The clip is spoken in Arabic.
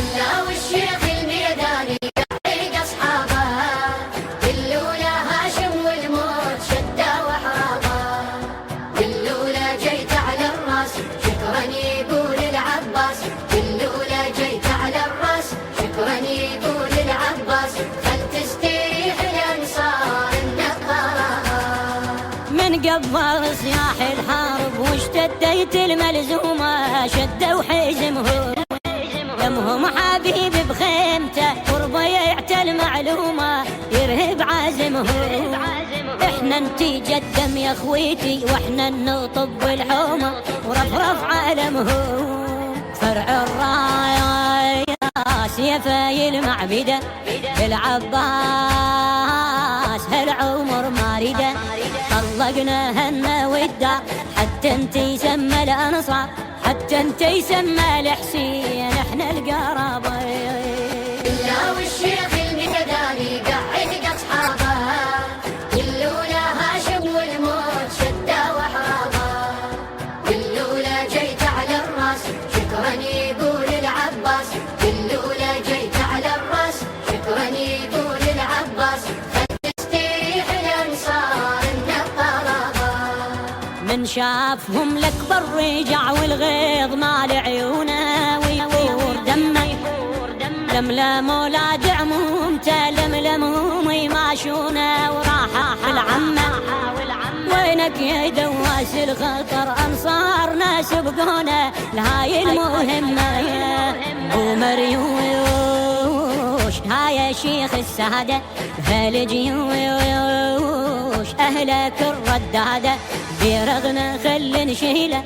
إلا والشيخ الميداني قاعد أصحابه، بالأولى هاشم والموت شدة وحرابه، بالأولى جيت على الراس شكرا يقول العباس، بالأولى جيت على الراس شكرا يقول العباس، خل تستريح الأنصار النقابة. من قبل صياح الحرب واشتديت الملزومة شدوا حزمهم دمهم حبيب بخيمته قربه يعتى المعلومة يرهب عازمهم. احنا نتيجة الدم يا اخويتي واحنا نطب الحومة ورفرف عالمهم. فرع الراية سيفاي المعبدة العباس هالعمر مارده، طلقنا هنا والدار حتى انت يسمى الانصار، حتى انت يسمى الحسين احنا القرابة. إلا والشيخ الميداني قاعد أصحابه، بالأولى هاشم والموت شدة وحرابه، بالأولى جيت على الراس شكرا يقول العباس، بالأولى جيت على الراس شكرا يقول العباس، خل تستريح الأنصار النقابة. من شافهم الأكبر رجع والغيظ مال عيونه ويفور دمه، لملم ولاد عمومته لملمهم يماشونه وراح العمه. وينك يا دواس الخطر أنصارنا سبقونا لهاي المهمة ومريوش هاي شيخ السادة هالجيوش أهلك الردادة بيرغنا خل نشيله.